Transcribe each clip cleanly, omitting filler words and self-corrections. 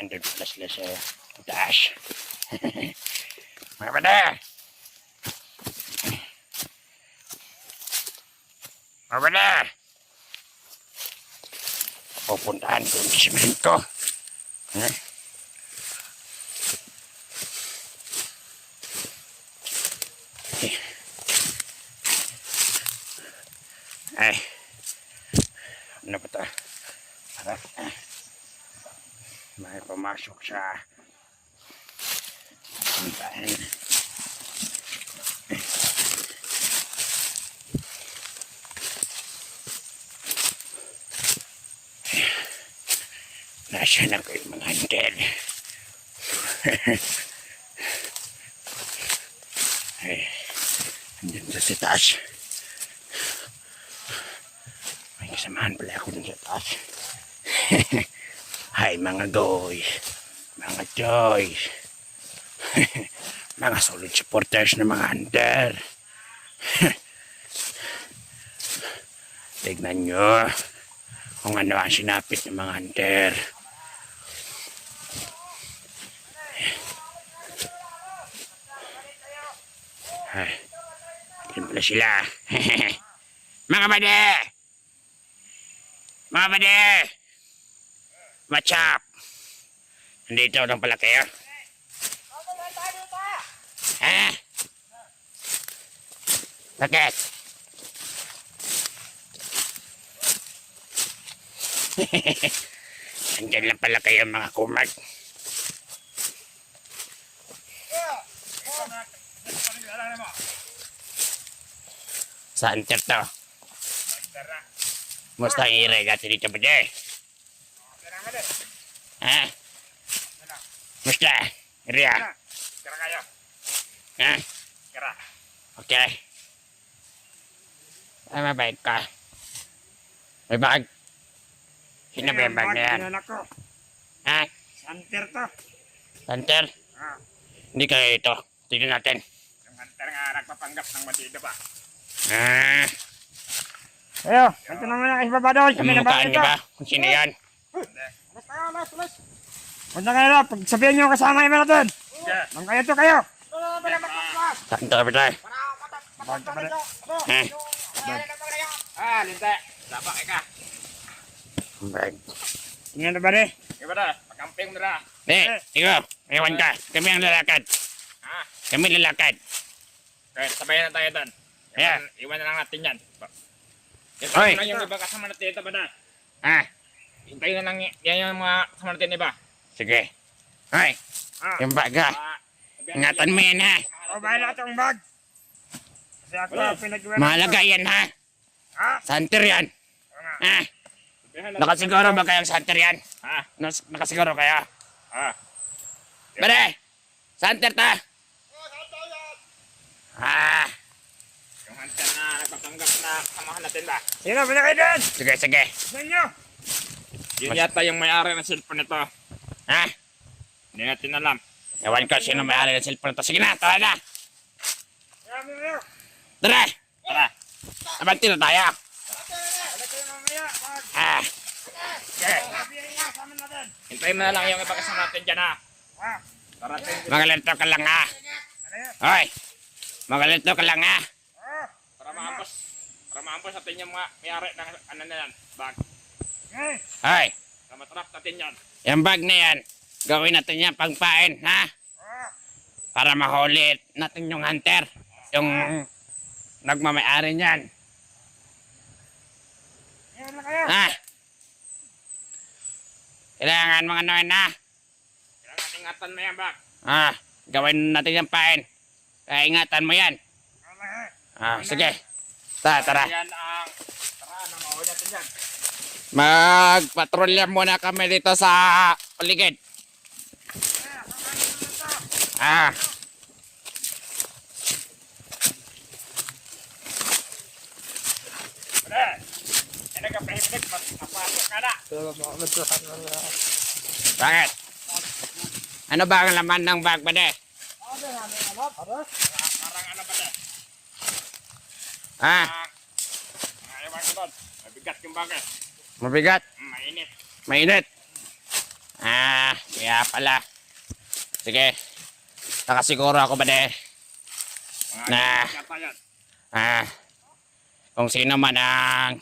andun pala sila sa taas. Mga bada! Mga bada! Pupuntahan ko yung simento. Ay, ano ba ito? May pumasok sa puntahan. Nasaan ako yung mga hunter? Ay, andun sa taas. May kasamahan pala ako dun sa taas. Hi mga goys, mga joys, mga solid supporters ng mga hunter. Tignan nyo kung ano ang sinapit ng mga hunter. Ay, yun pala sila. Mga bade! Mga bade! What's up? Nandito lang pala kayo? Ha? Bakit? Andyan lang pala kayo mga kumag. Saan to? Musta ang iray natin dito ba dyan? Ha? Musta? Ria? Kira kayo. Ha? Kira. Okay. Ay, mabait ka. May bag. Sino ba yung bag na yan? Anak ko. Ha? Hunter to. Hunter? Ah, Hindi kayo ito. Tignan natin. yung hunter nga nagpapanggap ng bandido ba? Ah, Ayo, kanto naman ang isbaba doon. Kami na ba mukhaan ito? niyo ba? Kung sino yan? Alas kayo, alas. Huwag na kayo na. Pag sabihin nyo kasama yung natin. Nang kayo to kayo. Saan to ba tayo? Ha? Ah, linte. Dapat ka. Bag. Tingnan na ba rin? Iba na, pagkamping mo na. Ikaw, ewan ka. Kami ang lalakad. Ha? Kami lalakad. Kaya sabayan na tayo doon. Yeah. Iwan na lang natin yan. Hoy. Hintayin na yung iba kasama natin ito ba na? Ha? Hintayin na lang yan yung mga kasama natin iba. Sige. Hoy, Ah. yung bag ha. Ingatan mo yan ha. O, bahala itong bag. Kasi ako pinag-iwan. Mahalaga yan ha. Ha? Sa hunter yan. Ha? Nakasiguro ba kayong sa hunter yan? Ha? Nakasiguro kayo? Ha? Bare! Sa hunter ta? Ah, Yung hunter na nagpapanggap na kasamahan natin ba? Sino, pala kayo doon? sige, sige. Saan nyo? Yun yata yung may-ari ng cellphone nito. Ha? Hindi natin alam. Ewan ko sino may-ari ng cellphone to. Sige na, tara na. Kami kayo. Tara! Tara. Abanti na tayo. Wala kayo mamaya. Pag Ah, sabihin nyo kasama natin. Hintayin mo na lang yung iba kasama natin dyan ha. Ha? Parating. magalito ka lang ha. Ano yun? Hoy, magalito ka lang ha. Oh. Para maampos natin yung mga mayari ng ano na yan. Bag. Okay. Hoy, Para matrap natin yan. yung bag na yan, gawin natin yan pangpain ha. Oh. Para mahuli natin yung hunter. Yung nagmamayari niyan. Yan na kayo. Ha? Kailangan mga noy na. Kailangan ingatan mo yan bag. Gawin natin yung pain. Kaya ingatan mo yan. Sige. Tara. Yan ang... Tara, namahuli natin yan. Magpatrolya muna kami dito sa paligid. Pre, yan ang kapahipinig. Mapasok ka na. Bakit? Ano ba ang laman ng bag ba de? Parang ano ba na? Ewan ko doon. Mabigat yung bag eh. Mabigat? Mainit. Mainit? Kaya pala. Sige. Nakasiguro ako ba de? Na. Kung sino man ang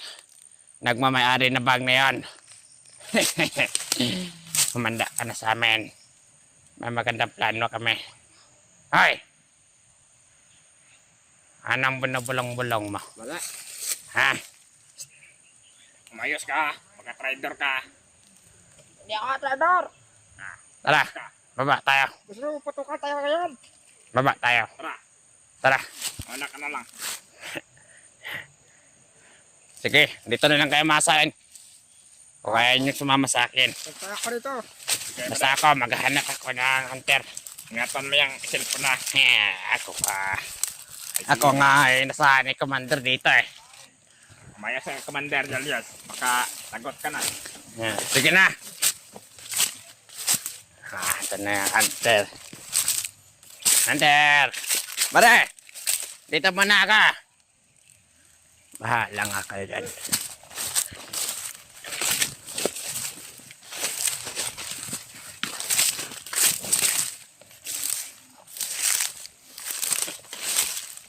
nagmamayari na bag na yan. Kumanda ka na sa amin. May magandang plano kami. Hoy! Anong binubulong-bulong mo? Wala. Ha? Umayos ka. Pagka-trader ka. Hindi ako traidor. Tara. Baba tayo. Gusto mo patukan tayo ngayon? Baba tayo. Tara. Tara. Wala ka na lang. Sige. Dito na lang kayo masain. O kaya nyo sumama sa akin. Punta ako dito. Basta ako, maghahanap ako ng hunter. Ingatan mo yung cellphone na. Ako pa. Ako nga ay nasa ni commander dito eh. Umayos ang Commander Julius. Baka lagot ka na. Sige na. Ito na yung hunter. Hunter! Bare! Dito muna ka. Bahala nga kayo dyan.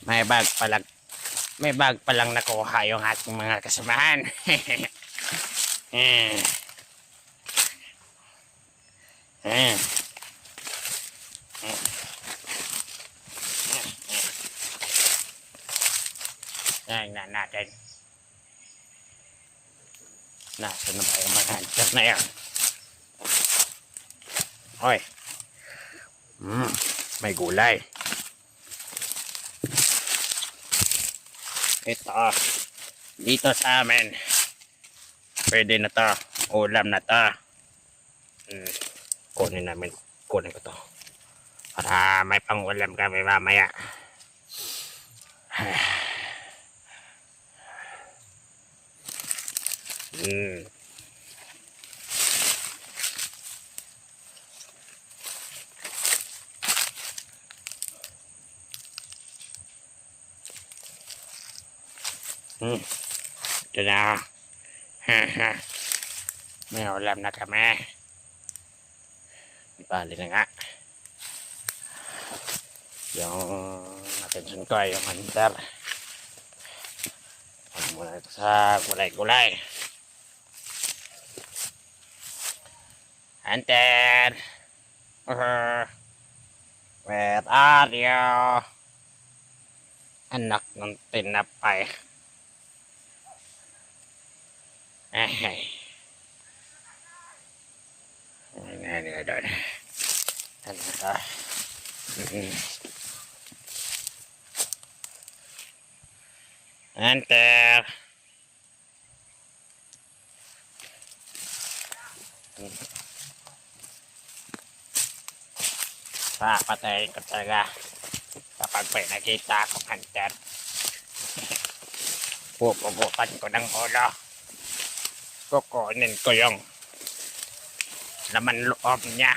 May bag palang nakuha yung ating mga kasamahan. Tingnan natin. Nasaan na ba yung mga hunter na yan? Hoy. May gulay. Ito. Dito sa amin. Pwede na to. Ulam na to. Kunin ko to. Para may pang-ulam kami mamaya. Ito na. May ulam na kami. Bali na nga. Yung attention ko ay yung hunter. Huwag muna ito sa gulay-gulay. Hunter! Where are you? Anak ng tinapay. Ay. Ano nga doon? Ano ka? Hunter! Papatayin ko talaga kapag may nakita akong hunter. Pupugutan ko ng ulo. Kukunin ko yung laman loob niya.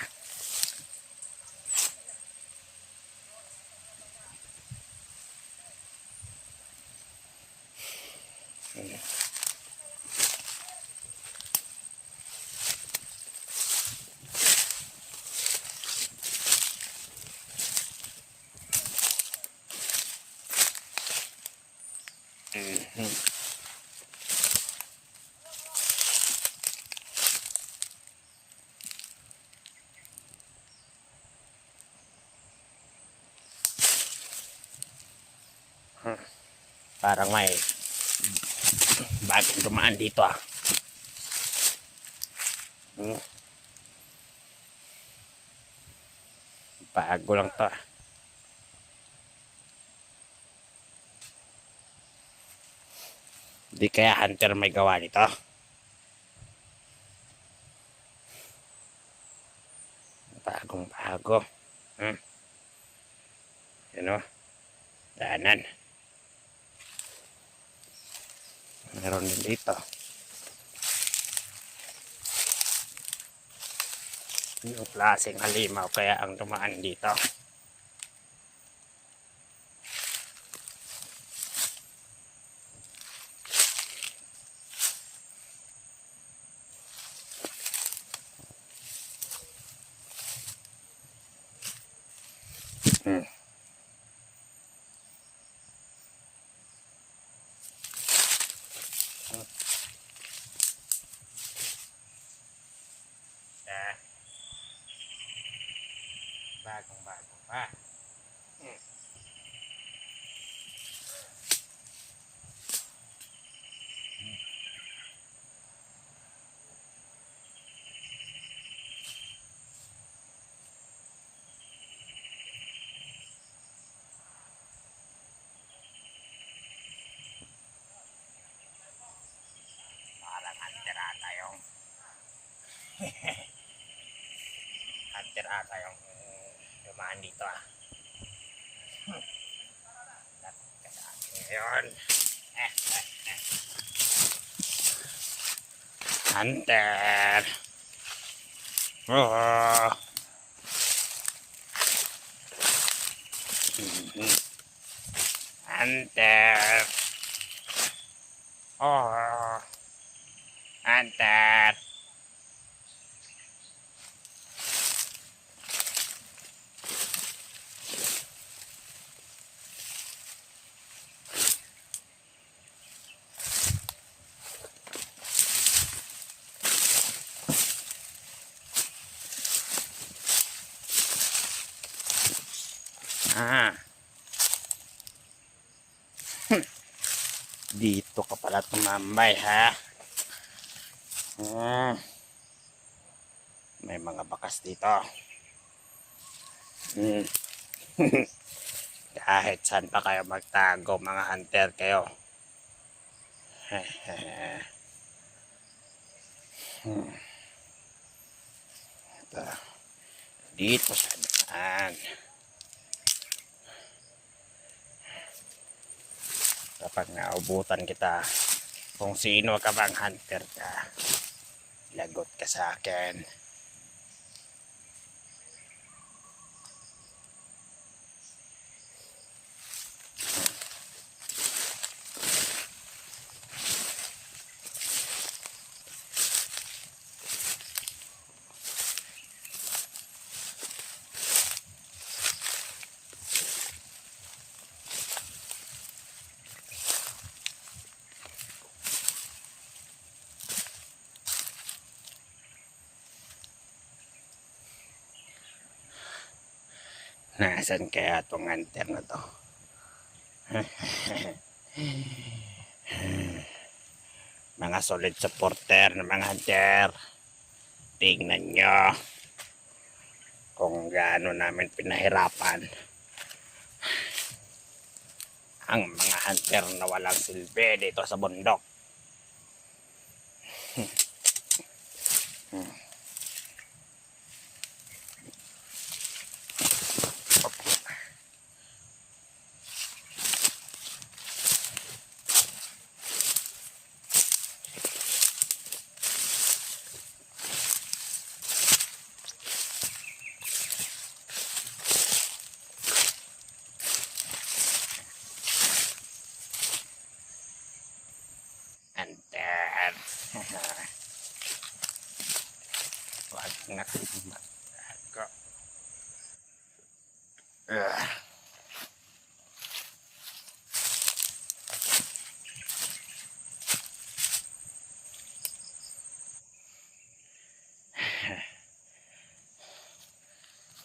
Parang may bagong dumaan dito ah. Bago lang to ah. Di kaya hunter may gawa nito. Bagong bago. Yan o. Daanan. Meron din dito. Yung klaseng halimaw kaya ang dumaan dito. Hmm. Bagong-bago pa. Parang hunter ata yung hunter ata yung dumaan dito ah. Dapat ka sa akin ngayon. Hunter. Oh. Hunter. Oh. Hunter. Ah. Dito ka pala tumambay ha. May mga bakas dito. Kahit saan pa kayo magtago, mga hunter kayo. Ito. Dito sa daan. Kapag naubutan kita, kung sino ka bang hunter ka, lagot ka sa akin. Nasaan kaya itong hunter na to? Mga solid supporter ng mga hunter. Tingnan nyo kung gaano namin pinahirapan ang mga hunter na walang silbi dito sa bundok. Hunter. Wag na ako.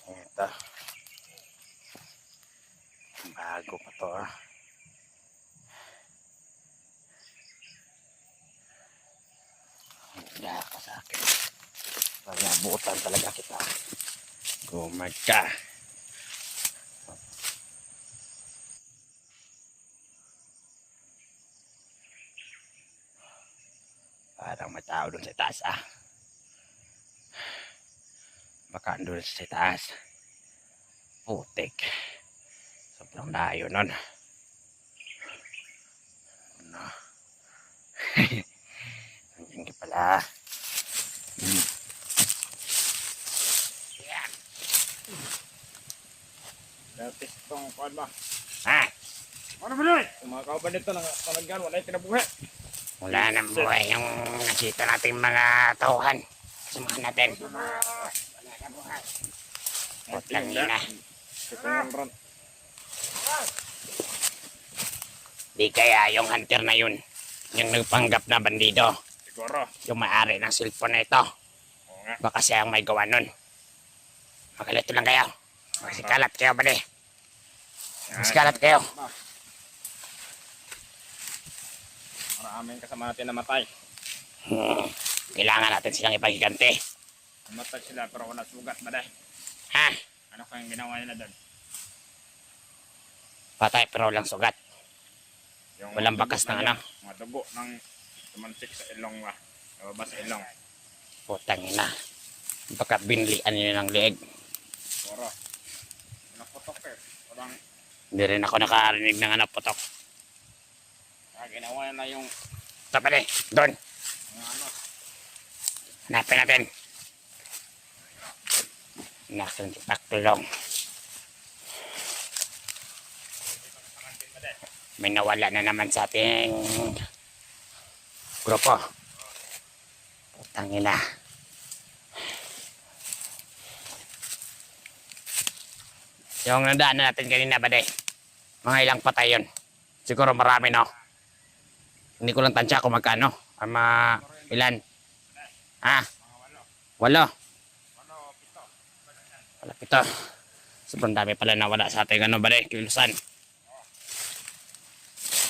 Ito. Bago pa to ah. Hindi ka sa akin. Pag-abutan talaga kita. Gumag ka. Parang may tao doon sa taas ah. Baka doon sa taas. Putik. Sobrang layo nun. Ano? Nandiyan ka pala. Yan. Dapat itong kuwan ba? Ha? Ano ba doon? Yung mga kauban dito nanagyan, wala yung kinabuhi. Wala nang buhay yung nakita nating mga tauhan. Samahan natin. Wala na buhay. Putlang ina. Di kaya yung hunter na yun, yung nagpanggap na bandido, Siguro. yung may-ari ng cellphone na ito. Oo nga. Baka siya ang may gawa nun. Magalito lang kayo. Masikalat kayo ba di? Masikalat kayo. Maraming kasama natin namatay. Kailangan natin silang ipagiganti. Namatay sila pero wala sugat ba dahil? Ha? Ano kayang ginawa nila doon? Patay pero walang sugat. Yung Walang mga bakas dugo ng na ano. Mga dugo ng tumansik sa ilong ba? Nababa sa ilong. Putang ina. Baka binlian nyo ng leeg. Siguro. Naputok eh. Parang Hindi rin ako nakarinig ng ano putok. ginawa na yung Ito pa di. Doon. ano. Hanapin natin. Nasaan si Paklong? May nawala na naman sa ating grupo. Putang ina. Yung nadaanan natin kanina ba de? Mga ilang patay yun. Siguro marami no. Hindi ko lang tansya kung magkano. Ilan? Ha? 8. Wala 7. Sobrang dami pala nawala sa ating ano ba de? Kilusan.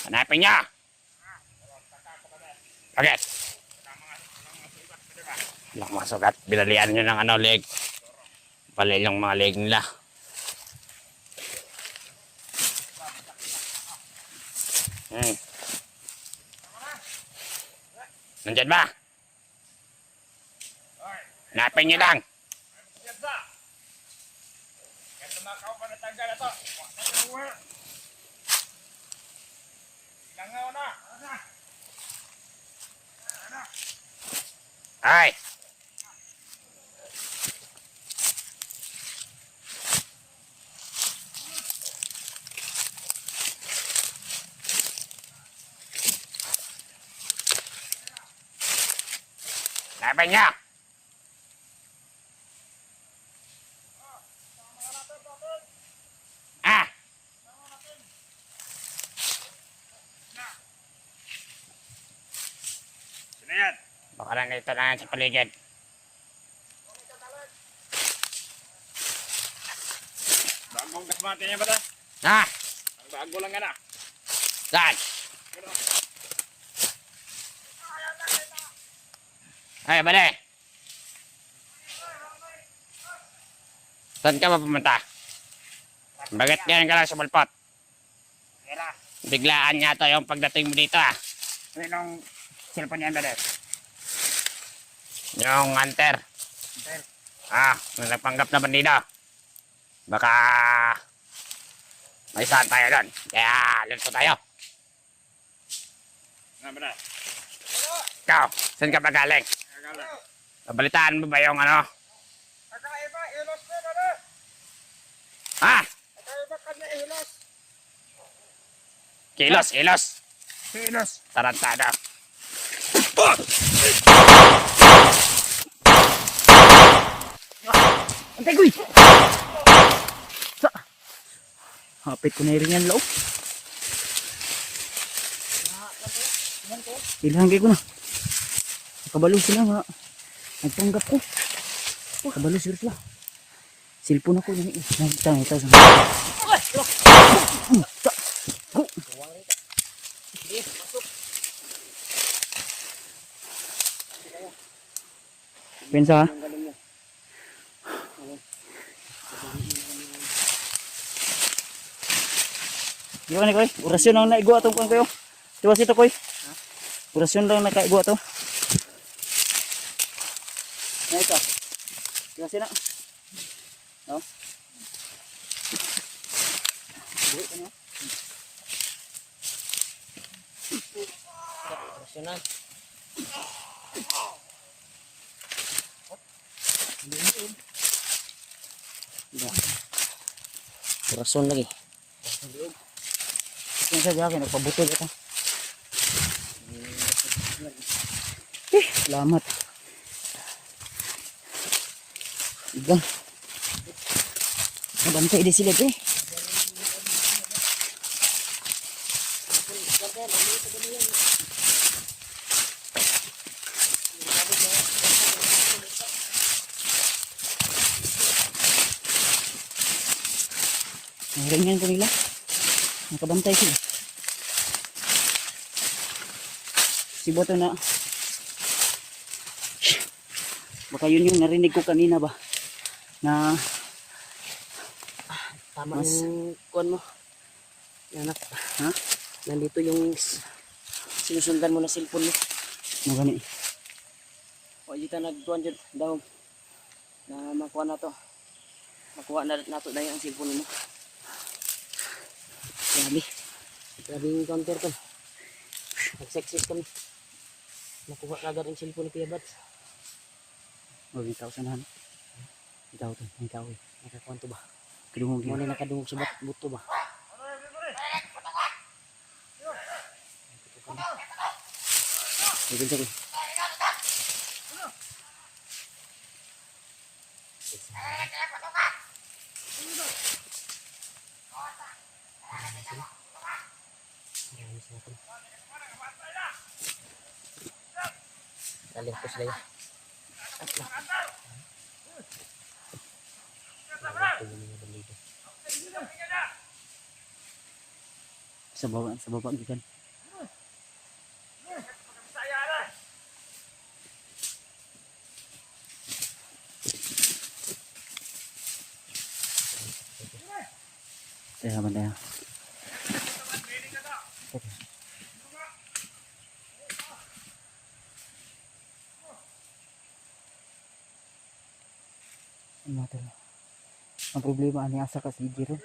Hanapin niya! Bakit? Walang mga sugat. Bilalian nyo ng ano, leg. Palay lang mga leg nila. Nandyan ba? Hanapin nyo lang. Ay! Hanapin niya! Ah! Sino yan? Baka lang dito na yan sa paligid. Bagong kasmate niya ba ta? Ha? Ang bago lang yan ah. Saan? Ay, bale. Saan ka ba pumunta? Bakit ganyan ka lang sa balpot? Kira. Biglaan yata yung pagdating mo dito ah. Sinong cellphone niyan ba dahil? Yung hunter. Yung nagpanggap na bandido. Baka may saan tayo doon. Kaya lito tayo. Ano ba dahil? Ikaw, saan ka ba galing? Nabalitaan mo ba yung ano? Kakaiba, ilos na ba na? Ha? Kakaiba kanya ilos. Kilos, ilos. Ilos. Tarantado. Antay ko eh! Hapit ko na rin yan loob. Ilhangay ko na. Nakabalo sila nga. Nagpanggap ko. Nakabalo sila. Silpon ako. Nakita. Go! Pensa ha? Gimana nih koy? Orasyon lang naigwa atong kuan kayo. Diwa sito koy. Orasyon lang nakaigwa to. Na ito. Diwa sina. No. Buat kan ya. Orasyonan. Orasyon lagi. Yan saja akin, nagpabutol ito. Salamat. Igang. Nabantay din sila eh. Ang ganyan ko nila. Nakabantay sila. Si Boto na. Baka yun yung narinig ko kanina ba. Na Tama Mas- yung kuwan mo. Anak, ha? nandito yung sinusundan mo na cellphone mo. Ano gani? O dito nagtuan dyan daw na makuha na to. Makuha na nato na yung cellphone mo. Grabe. Grabe yung counter ko. Nag-success kami. Nakuha na agad yung cellphone ni Kuya Bats. O, may tao sa nahan. May tao to. May tao eh. Nakakuha to ba? Kadungog Muna yun. nakadungog sa buto ba? Sige, sige. Daling ko sila yun. Sa baba, gikan. Kaya ba na? Ano to? Ang problema ani asa ka si Jiro.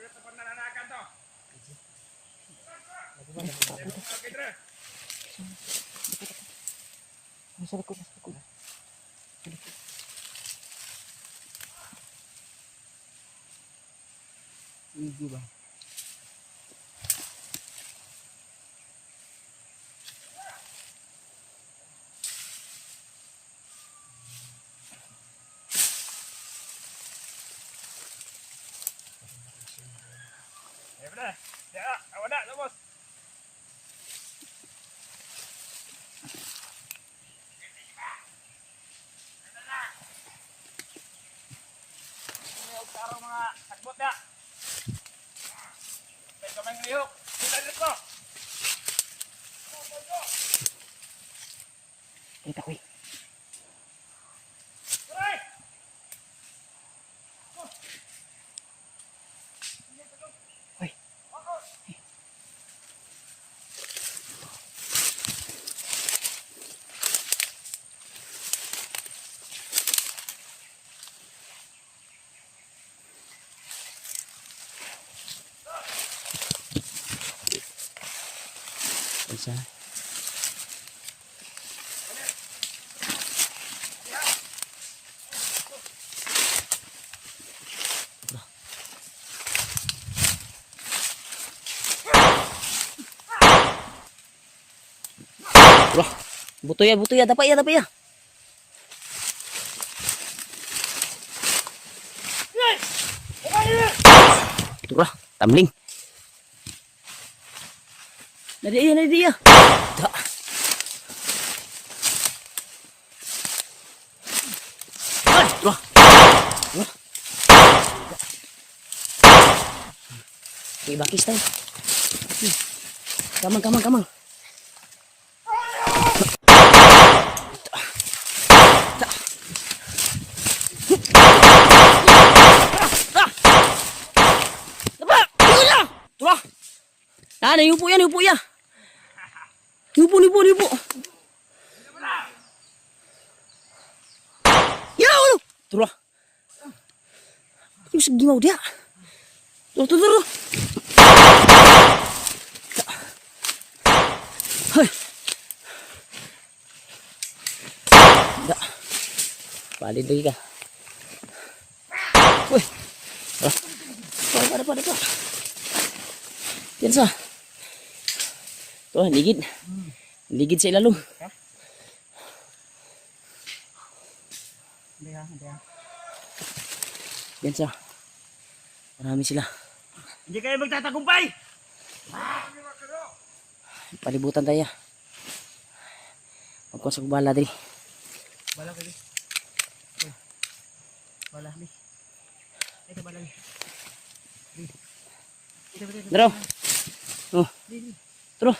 Nasa likod, nasa likod. Easy ba? Eh, benar. Ya, awak nak, bos. Ini sekarang mga takbot ya. Baik kau main ngeliuk. Kita dito. Kita ko eh. Hei! Hoy. Isa. Wah, buto ya, dapat ya. Turah, tamling. Nadi ya. Tak. Turah. Wih, bakis tayo. Kamang. Turah. Ah, niupo ya. Niupo. Ya, ulo. Turah. Yung segimaw dia. Turah. Hai. Da. Balik lagi kah? Wih. Pada. Yan sa. Tuh, ligid. Ligid sa ilalong. Yan sa. Marami sila. Hindi kayo magtatagumpay! Palibutan tayo. Magkuha sa bala diri. Bala kayo. Bala ni. Ito bala ni. Daro. Oh. Tro.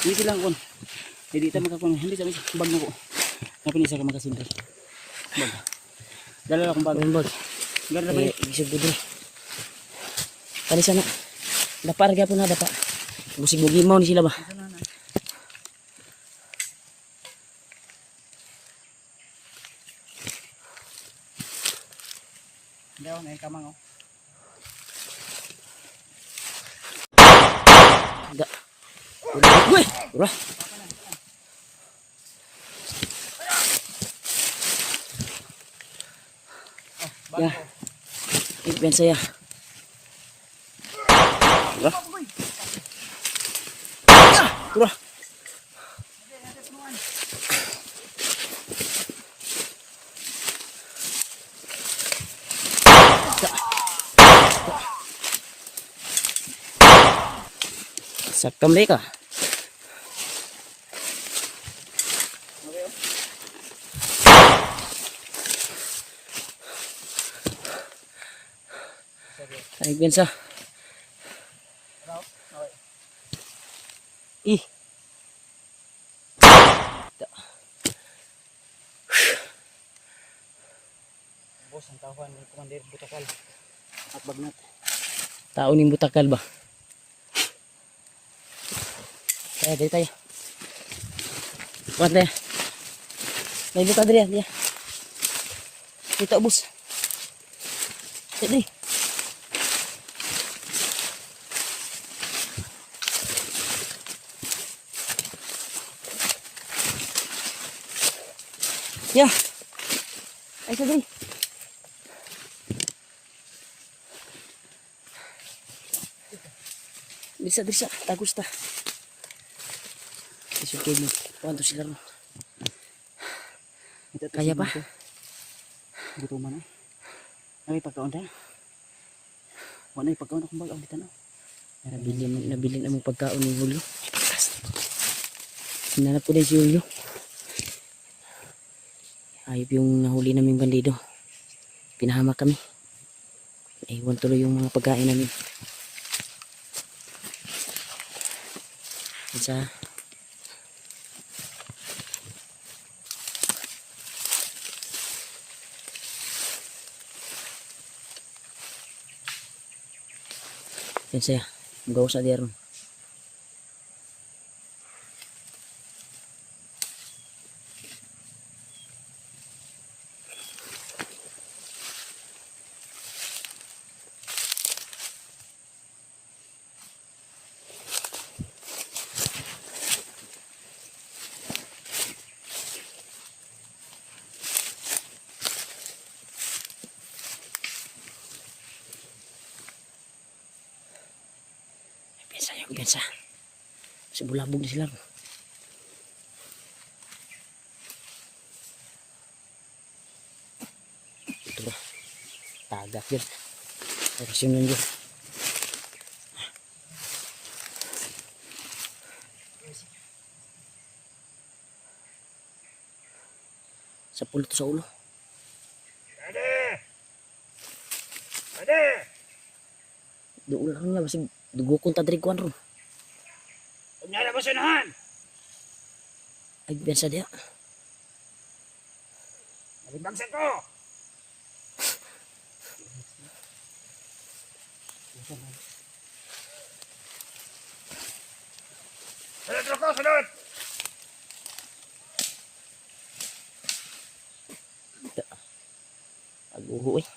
Hindi lang kon. Hindi ta makakon. Hindi sa bag mo ko. Napin isa ka makasindre. Bag. Dala akong bag. Bag. Gara ba ni? Bisig diri. Kani sana. Dapa ra gyapon na dapa. Busig mo gimaw ni sila ba? Daw na kamang oh. Da. Uy, ura. Ya. Iben saya. Ura. Ura. Sakam mereka. Tarik bensa. Ih. Boss, ang tawhan ni Commander Butakal at Bagnat. Tao ni Butakal ba? Tayo, dito tayo. Kuat tayo. May buka diri ya. Dito ubos. Dito. Ya. Ay sadri. Bisa, tagus ta. Isukay mo. Kuwanto sila ron. Kaya pa? Gutuman na. Ay pagkaon tayo. Wala yung pagkaon akong bag-aw dito na. Nabili na mong pagkaon ni Julio. Hinanap ko din si Julio. Ayop yung nahuli naming bandido. Pinahamak kami. Iwan tuloy yung mga pagkain namin. Isa. Yan saya. Magawa sa diyan. Biasa. Sebulabog na sila. Ito ba? Tagak yun. Tapos yun yun. Sa pulo to sa ulo. Ade! Ade! Doon lang nga. Basig dugukon ta diri kuan ron. Kunyara mo sunahan! Ay biasa dia. Nalimbagsan ko! Sunod ko, sunod! Aguho eh.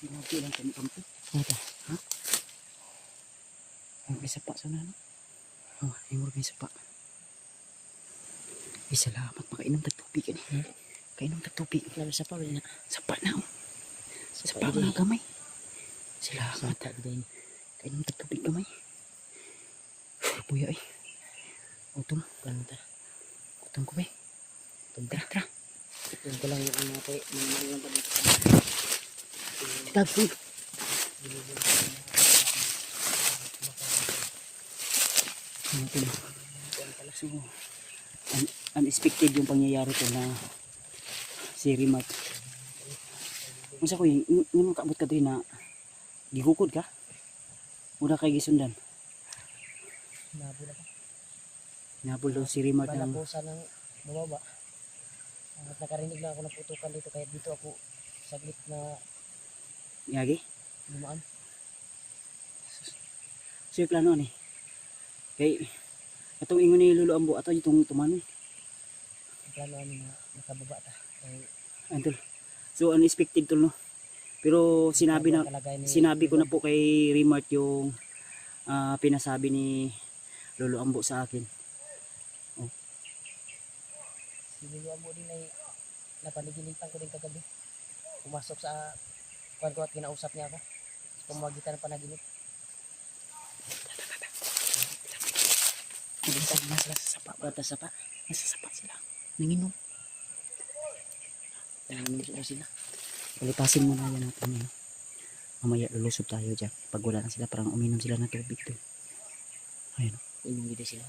Sinabi lang kami kampo. Apa? Ha? Ang may sapa sa nano. Oh, ay mo may sapa. Ay salamat makainom tagtubig ani. Kainom tagtubig. Labi sa pa na. Sapa na oh. Sapa Sapa na na gamay. Salamat. Mata din. Kainom tagtubig kamay. Puya eh. Utom. Kanta. Utom ko ba eh. Utom ka. Tara. Utom ko lang yung natin. Nangyalang pa dito. Tagtubig. Utom. So, unexpected yung pangyayari ko na si Rimat. Masa ko yung kabot ka doon na gihukod ka? Muna kay gisundan. Nabul ako. Nabul daw si Rimat Wala ng po sanang bumaba. At nakarinig lang ako ng putukan dito kaya dito ako saglit na yagi. lumaan. So yung plano ni. Kay atong ingon ni Lolo Ambo ato itong tumanoy. Ang plano ano na nakababa ta. Kaya Antol. So unexpected tol no. Pero sinabi ko na po kay Rimart yung pinasabi ni Lolo Ambo sa akin. Sinuluan mo din ay napanigilitan ko din kagabi. Pumasok sa kuwan ko at kinausap niya ako. Sa pamamagitan ng panaginip. Nagintag na sila sa sapa. Bata sapa. Nasa sapa sila. Nanginom. Nanginom sila. Palipasin mo na yan natin yun. Mamaya lulusog tayo dyan. Pag wala na sila parang uminom sila ng tubig to. Ayun. Inom gito sila.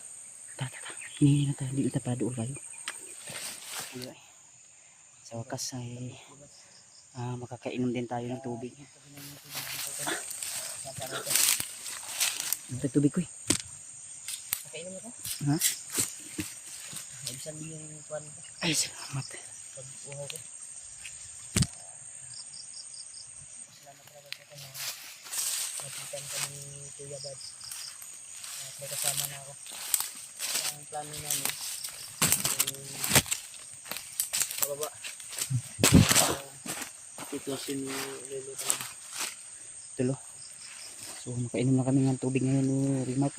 Tata. Hinihingi na tayo. Hindi na tayo doon kayo. Ayun. Sa wakas ay makakainom din tayo ng tubig. Ang tubig ko eh. Nakainom ako. Ha? Naibisan din yung kuwan ko. Ay salamat. Pag uhaw ko. Salamat talaga sa kanya. Napitan ka ni Kuya Bads. May kasama na ako. Ang plano namin pababa. Sitwasyon ni Lolo talaga. Tulo. So makainom na kami ng tubig ngayon ni Rimart.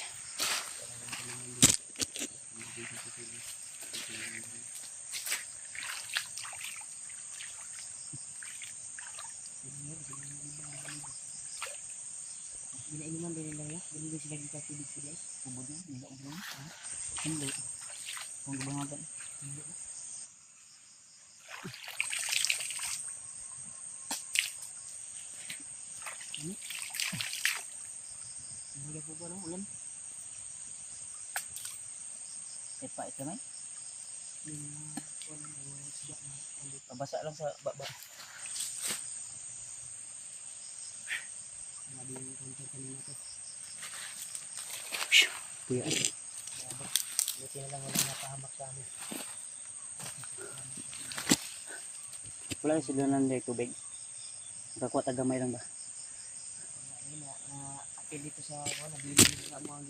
Ginainuman din nila ya. Ganun sila dito tubig sila. Subod na, nila ulo. Hindi. Kung ibangagan. Hindi. Hindi po ba ng ulan? Sepa ito may. Pabasa lang sa baba. Mga din yung konti kanina to. Kuya. Buti na lang walang napahamak sa amin. Wala sila ng tubig. Nakakuha tagamay lang ba? Ayun na apel dito sa ako. Nabili dito sa mga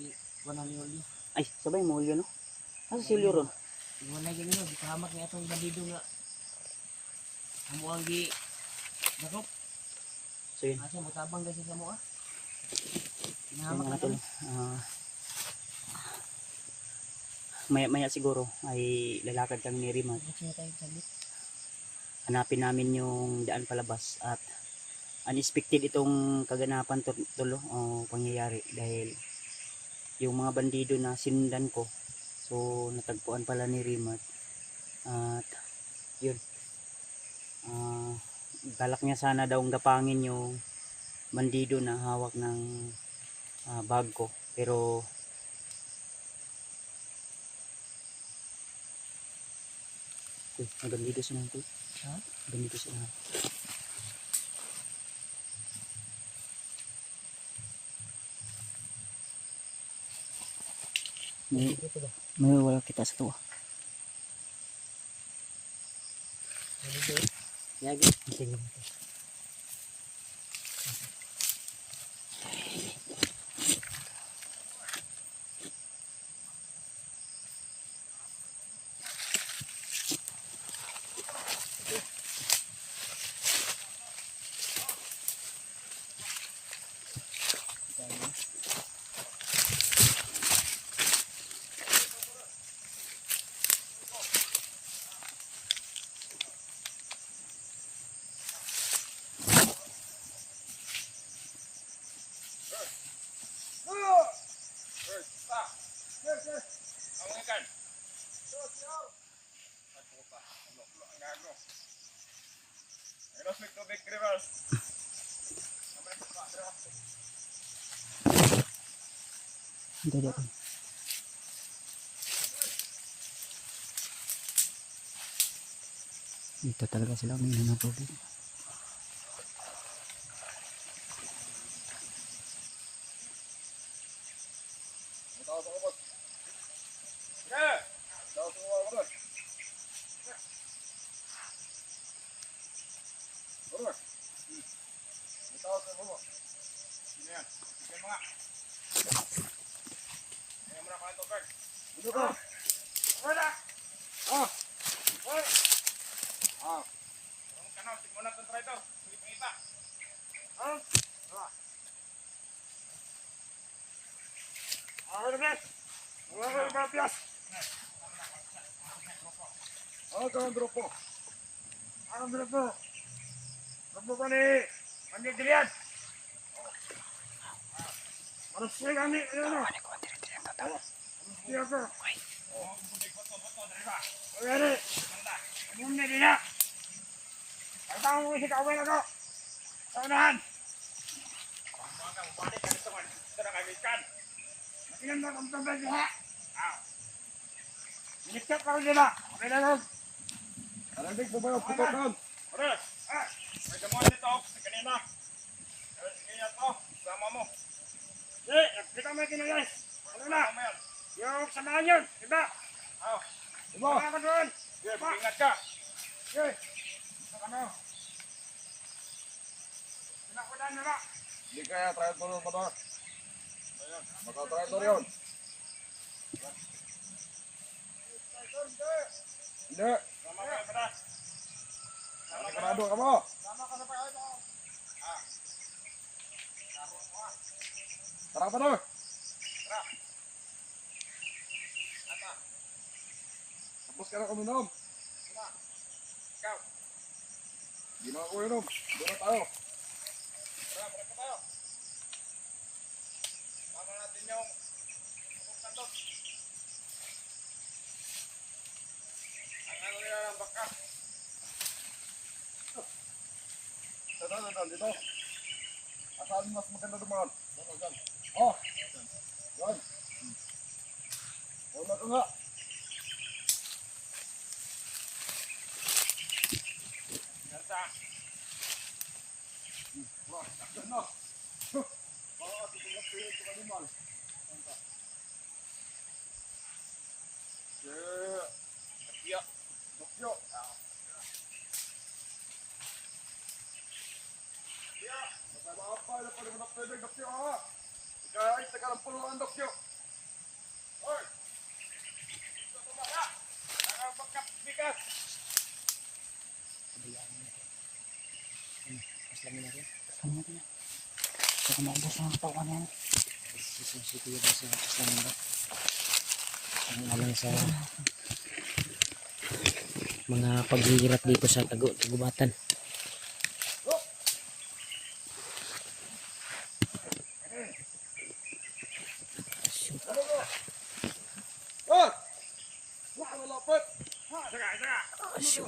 giwan ni Oli. Ay, sabay mo ulyo no? Asa si ulyo ron? Wala ganyan no. Bikahamak niya itong bandido nga. Amo ang gi dakop. So yun. Asa mo tabang kasi sa mo ah. Yung Hinahamak mga na tol. kami. Maya siguro ay lalakad kami ni Rimat. Buksin na tayo saglit. Hanapin namin yung daan palabas at unexpected itong kaganapan tulo o pangyayari dahil yung mga bandido na sinundan ko so natagpuan pala ni Rimat at yun galak niya sana daw gapangin yung bandido na hawak ng bag ko pero may bandido sila nito. Ha? Bandido sila. Dito ba? May wala kita sa tuwa. Dito. Yagi. Sige. Ang ikan. Ay, puta. Ulo ang gago. Ayos, may tubig, Rivers. Dali. Dito talaga sila uminom ng tubig. Tahu sa ubos. Sige! Tahu sa ubos, ubos. Ubos. Tahu sa ubos. Sini yan. Sige mga. Ngayon mo na kain tubig. Dito ka. Wala! Ah! Wala! Ah! Ang kanaw, tigmo na itong traitor. Hindi pangita. Ah! Ako na, Bes. Wala ka yung mapiyas. Ano ka ang grupo? Ako na po. Grupo ko ni Manigrian. Marasya kami. Ano? Marasya ko. Pagkari. Muna nila. Ang tao mo si kawin ako. Sa unahan. Balik ka dito man. Ito na kami ikan. Ilan na kang tabay diha. Minikap ako nila. Okay na lang. Alandig mo ba yung putokan? Oras! May damuhan dito ako sa kanina. Ngayon to, sama mo. Eh, kita mo yung kinulis. Ano na? Sama yan. Yung samahan yun. Diba? Oh, Baka ka doon. sige, mag-ingat ka. Okay. Sa kano. Pinakulan na ba? Hindi kaya, try to mo to. Maka-try to yun. Hindi. Sama kayo pa na. Sigurado ka mo. Sama ka na pa ito. Tara pa na. Tapos ka na kuminom. Ikaw. Hindi na ako inom. Doon na tayo. Tara, balik ka tayo. Tama natin yung sandok. Ang ano nila ng baka. Dito. Asaan mas maganda dumaan? Doon. Oh! Doon. Wala ka nga. Ganda. Wah, ganda. Baka tutulog kayo ito kanimal. Yeah. Dokyo. Yeah. Apa na pa naman pwede dokyo ha? Kahit sa kalampuluan dokyo. Hoy! Ito tumaka! Nakapagkap bigas! Kasama natin yan. Saka maubos ang katawan yan. Sisipigil na sa kasama ba? Ang alam sa mga paghihirap dito sa Tagubatan. Ah! Huwag ka malapit! Saka. Asyo.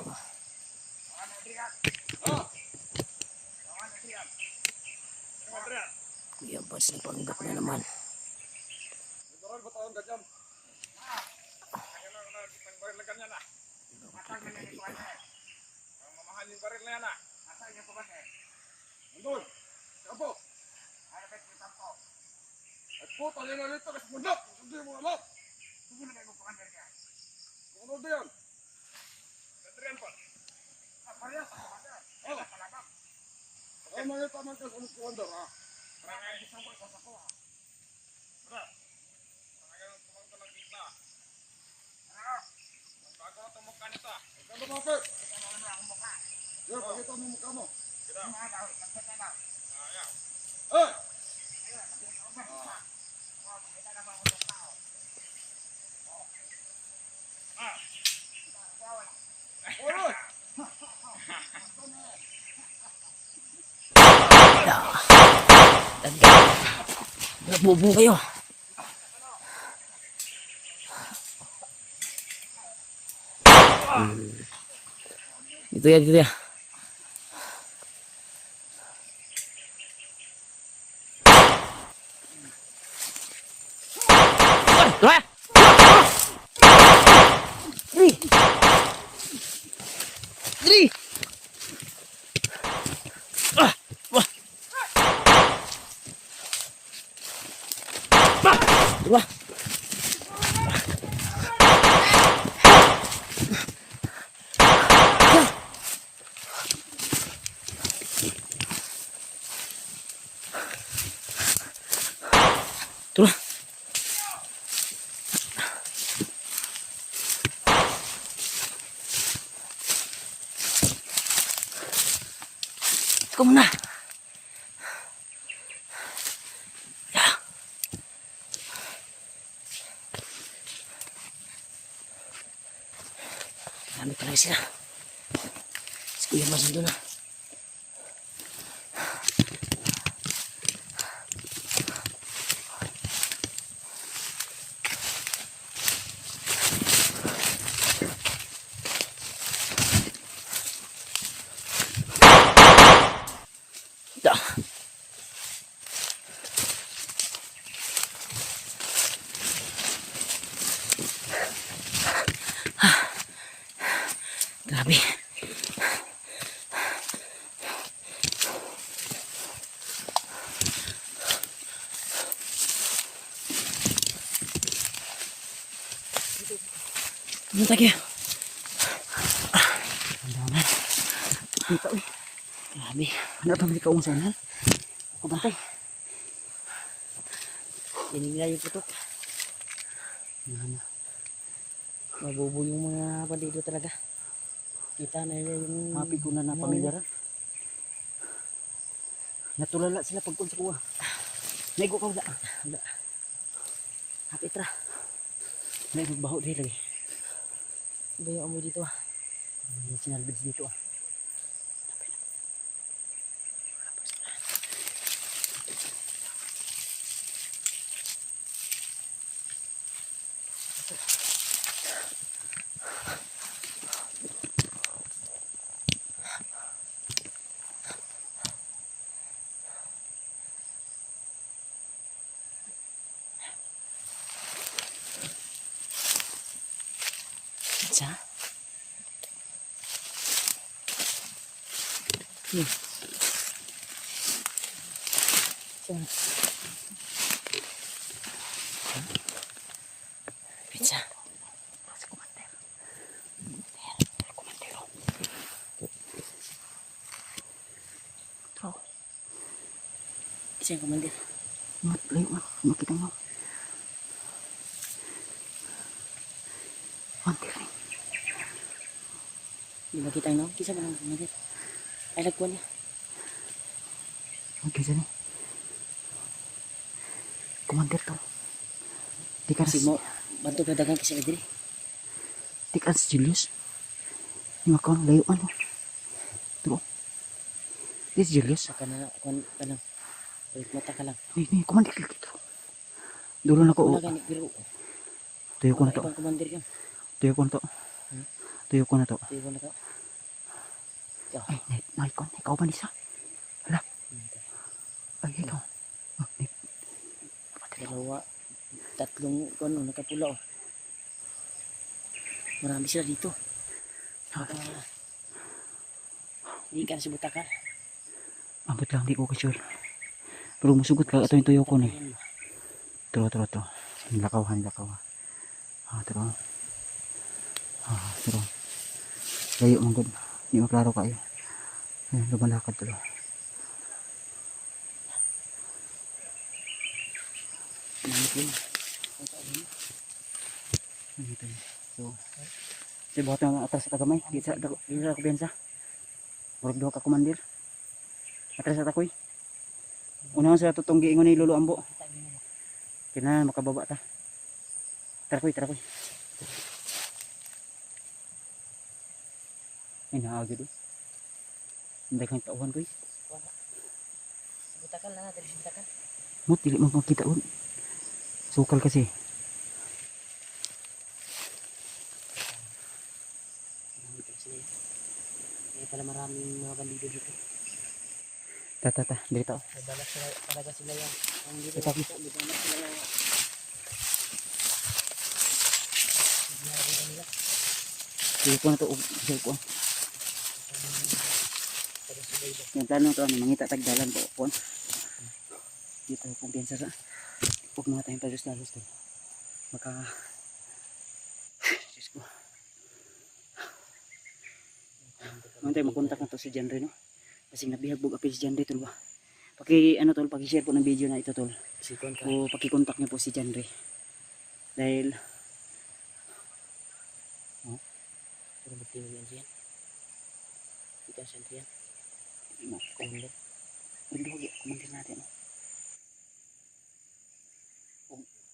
Kuya Bas na panggap na naman. Nagkaroon ba tayong ganyan? Kaya na kitang baril na ganyan ah. Ang mamahal yung baril na yan ah. Nasaan yung pabate? Nandun! Kampo! Ano ba yung tampo? At po, tayo na rito kasi mundok! Hindi mo alam! Sige na kayo magpakander ka. Kung ano ba yan? Adrian pa! Parehas ako ba? Oh! Kalabang. Ang mga tamang ka sa Commander ha? Parang isang ko sa ko. Tara! Ang kumang ka ng kita. Ano? Bago na tumukha nito ah. Huwag ka lumapit! Ito na naman ang mukha. Yan, pakita mo yung mukha mo. Kita! Yung mga tao, kapit na. Ayan! Eh! Ayun, kapit na ubas. Oh, pakita naman ang mukha. Ah! Bawal. Alright! Nabubo kayo. Dito ya, dito ya. Dua. Dri. Dri. Wah. Dua. Dua. Ikaw muna. Marami talaga sila. Si Kuya Bas nandun na. Da. Grabe. Pumunta kayo. Andaman. Dito eh. Grabe. Ano pa balik ka unsanan? Ako bantay. Dinigla yung putok. Ano. Mabubo yung mga bandido talaga. Kita na yung mga figura na pamilyaran. Natulala sila pagkun sa kuha. Naigo ka wala. Wala. Hapit ra. May magbaho dito lagi. Ba yung amoy dito ah. May sinalbids dito ah. Sa? Sa? Pizza. Sa kumanter. Kumantero. Ito. Isa yung kumanter. Layo mo. Makita mo. Kumanter rin. Di ba kita no? Kisa ba ng kumanter? Ay lagpuan niya. Kisa ni. Kumanter to. Di ka si mo. Bantu ka dagang kasi diri. Di ka si Julius. Di makon layo ano. Tuo. Di si Julius. Ka na kon kanang. Balik mata ka lang. Ni kumanter dito. Dulo na ko. Wala gani biro. Tuyo ko na to. Kumanter yan. Tuyo ko na to. Tuyo ko na to. Tuyo ko na to. Ay, naikon. Ikaw ba nisa? Hala. Ay, ikaw. Dalawa. Tatlong kono nakapula oh. Marami sila dito. Hindi ka na si Butakan. Abot lang, di ko ka-sure. Pero musugot ka, ito yung tuyo ko ni. Turo. Hanlakaw. Turo. Turo. Layo mong good. Hindi maklaro kayo. Lumalakad tulo. So, si buhat na atras sa tagamay. Di sa kubensa. Murag doha ka kumandir. Atras sa takoy. Unahan sa tutunggi ingon ni Lolo Ambo. Kailangan makababa ta. Tarakoy. Ay naagad eh. Hindi kang tauhan ko eh. Butakan na natin, butakan. Mut, dili mo makita un. Sukal kasi. Marami pala sila yan. Kaya pala maraming mga bandido dito. Ta, dito. May balas sila, talaga sila yan. Ang dito Ito. nakita, may balas sila yan. Ginagawa nila. Dili ko na to, sir ko. Pero sila iba. Yung plano to, mangita tagdalan ko. Kuan. Dito, kumpiyansa sa. Huwag mga tayong palos-dalos to. Maka... Diyos ko. Ano tayo, makontak na to si Janre, no? Kasi nabihagbog apil si Janre, tol ba? Ano tol, paki-share po ng video na ito, tol. Sikon ka. O paki-contact niyo po si Janre. Dahil, Pero magtingin yan siya. Kita siya yan. Komando. Bendugi, kumandir natin, no?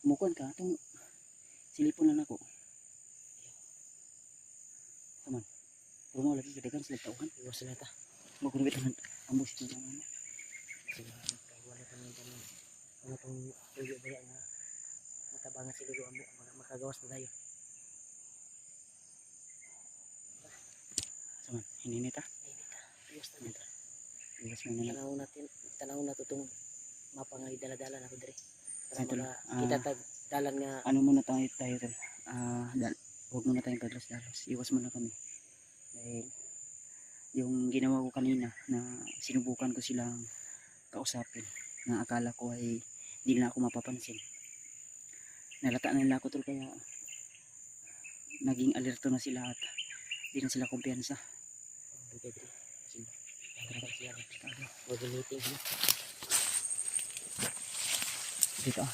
Mukuan ka, itong silipon lang ako. Taman. Pero mo lagi kadagan sila tauhan. Iwas sila ta. Magkulubit ang ambos ito. Sila magkawala kami ng ano itong tuyo ba yan na matabangan sila doon mo. Makagawas na tayo. Taman, hininita. Iwas na nito. Iwas mo na lang. Tanaw na to itong mapangay dala-dala na ko dire. Ay, tol. Kita tag dalan nga Ano muna tayo tol? Huwag muna tayong paglas-dalos. Iwas muna kami. Dahil, yung ginawa ko kanina na sinubukan ko silang kausapin na akala ko ay hindi na ako mapapansin. Nalata na nila ako tol, kaya naging alerto na sila at hindi na sila kumpiyansa. dito dire. Tara siya. Wag meeting ha. Dito ah.